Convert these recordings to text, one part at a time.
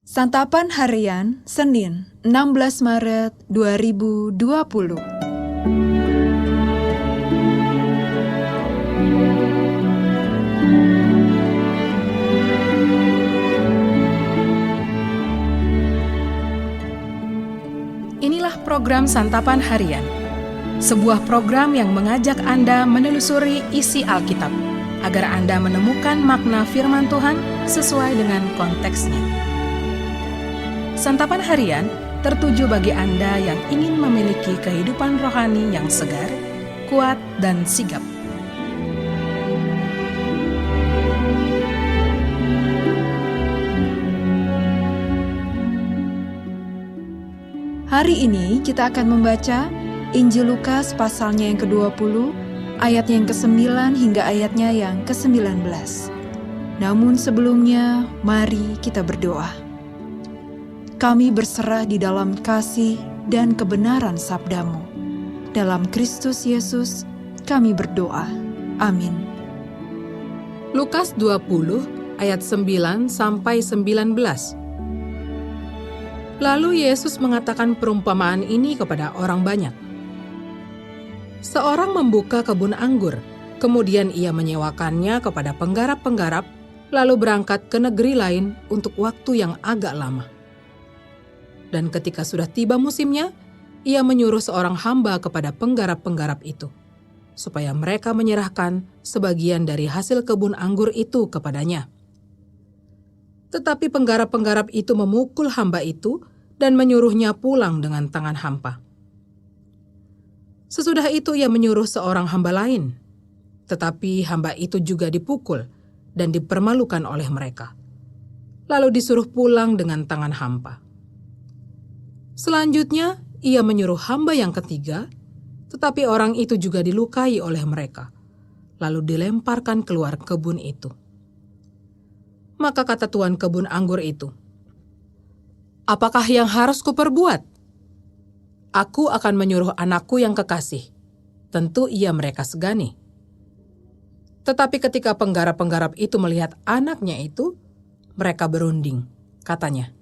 Santapan Harian, Senin, 16 Maret 2020. Inilah program Santapan Harian, sebuah program yang mengajak Anda menelusuri isi Alkitab, agar Anda menemukan makna firman Tuhan sesuai dengan konteksnya. Santapan Harian tertuju bagi Anda yang ingin memiliki kehidupan rohani yang segar, kuat, dan sigap. Hari ini kita akan membaca Injil Lukas pasalnya yang ke-20, ayatnya yang ke-9 hingga ayatnya yang ke-19. Namun sebelumnya, mari kita berdoa. Kami berserah di dalam kasih dan kebenaran sabda-Mu. Dalam Kristus Yesus, kami berdoa. Amin. Lukas 20 ayat 9 sampai 19. Lalu Yesus mengatakan perumpamaan ini kepada orang banyak. Seorang membuka kebun anggur, kemudian ia menyewakannya kepada penggarap-penggarap, lalu berangkat ke negeri lain untuk waktu yang agak lama. Dan ketika sudah tiba musimnya, ia menyuruh seorang hamba kepada penggarap-penggarap itu, supaya mereka menyerahkan sebagian dari hasil kebun anggur itu kepadanya. Tetapi penggarap-penggarap itu memukul hamba itu dan menyuruhnya pulang dengan tangan hampa. Sesudah itu ia menyuruh seorang hamba lain, tetapi hamba itu juga dipukul dan dipermalukan oleh mereka, lalu disuruh pulang dengan tangan hampa. Selanjutnya ia menyuruh hamba yang ketiga, tetapi orang itu juga dilukai oleh mereka, lalu dilemparkan keluar kebun itu. Maka kata tuan kebun anggur itu, "Apakah yang harus kuperbuat? Aku akan menyuruh anakku yang kekasih. Tentu ia mereka segani." Tetapi ketika penggarap-penggarap itu melihat anaknya itu, mereka berunding. Katanya,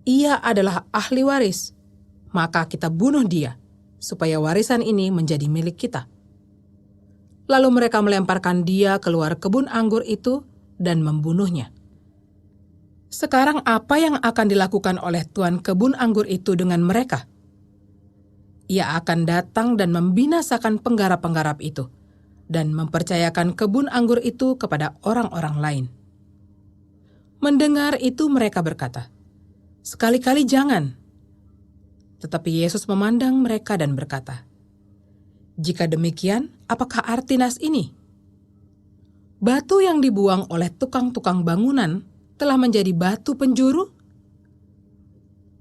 "Ia adalah ahli waris, maka kita bunuh dia, supaya warisan ini menjadi milik kita." Lalu mereka melemparkan dia keluar kebun anggur itu dan membunuhnya. Sekarang apa yang akan dilakukan oleh tuan kebun anggur itu dengan mereka? Ia akan datang dan membinasakan penggarap-penggarap itu dan mempercayakan kebun anggur itu kepada orang-orang lain. Mendengar itu mereka berkata, "Sekali-kali jangan." Tetapi Yesus memandang mereka dan berkata, "Jika demikian, apakah arti nas ini? Batu yang dibuang oleh tukang-tukang bangunan telah menjadi batu penjuru?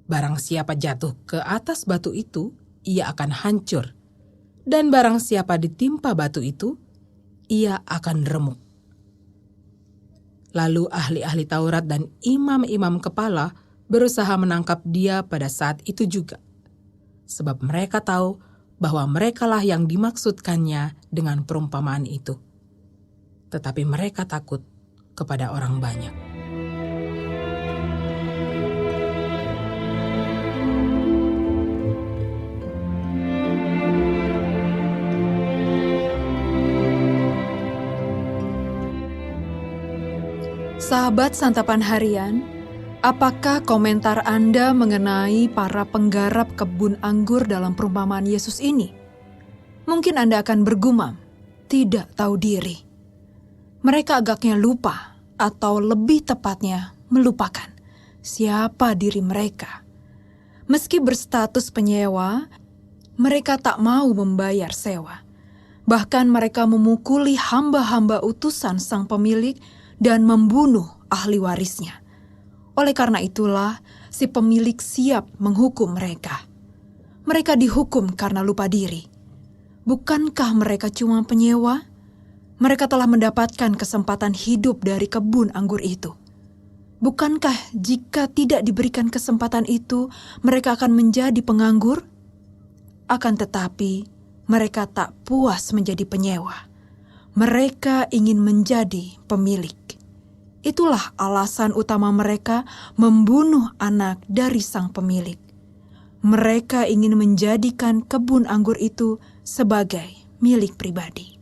Barang siapa jatuh ke atas batu itu, ia akan hancur. Dan barang siapa ditimpa batu itu, ia akan remuk." Lalu ahli-ahli Taurat dan imam-imam kepala berusaha menangkap dia pada saat itu juga, sebab mereka tahu bahwa merekalah yang dimaksudkannya dengan perumpamaan itu. Tetapi mereka takut kepada orang banyak. Sahabat Santapan Harian, apakah komentar Anda mengenai para penggarap kebun anggur dalam perumpamaan Yesus ini? Mungkin Anda akan bergumam, tidak tahu diri. Mereka agaknya lupa, atau lebih tepatnya melupakan siapa diri mereka. Meski berstatus penyewa, mereka tak mau membayar sewa. Bahkan mereka memukuli hamba-hamba utusan sang pemilik dan membunuh ahli warisnya. Oleh karena itulah, si pemilik siap menghukum mereka. Mereka dihukum karena lupa diri. Bukankah mereka cuma penyewa? Mereka telah mendapatkan kesempatan hidup dari kebun anggur itu. Bukankah jika tidak diberikan kesempatan itu, mereka akan menjadi penganggur? Akan tetapi, mereka tak puas menjadi penyewa. Mereka ingin menjadi pemilik. Itulah alasan utama mereka membunuh anak dari sang pemilik. Mereka ingin menjadikan kebun anggur itu sebagai milik pribadi.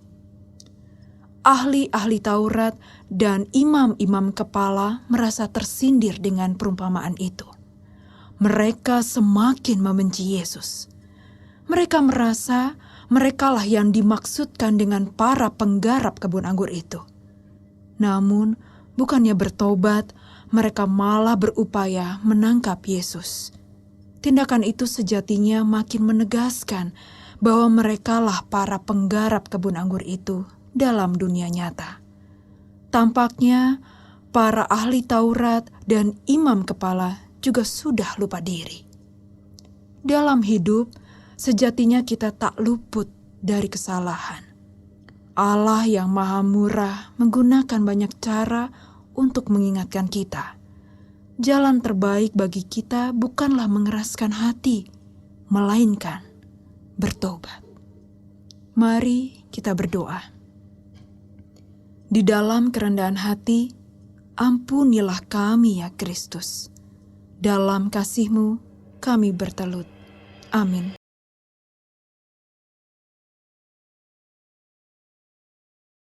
Ahli-ahli Taurat dan imam-imam kepala merasa tersindir dengan perumpamaan itu. Mereka semakin membenci Yesus. Mereka merasa merekalah yang dimaksudkan dengan para penggarap kebun anggur itu. Namun, bukannya bertobat, mereka malah berupaya menangkap Yesus. Tindakan itu sejatinya makin menegaskan bahwa merekalah para penggarap kebun anggur itu dalam dunia nyata. Tampaknya para ahli Taurat dan imam kepala juga sudah lupa diri. Dalam hidup, sejatinya kita tak luput dari kesalahan. Allah yang Maha Murah menggunakan banyak cara untuk mengingatkan kita. Jalan terbaik bagi kita bukanlah mengeraskan hati, melainkan bertobat. Mari kita berdoa. Di dalam kerendahan hati, ampunilah kami ya Kristus. Dalam kasih-Mu kami bertelut. Amin.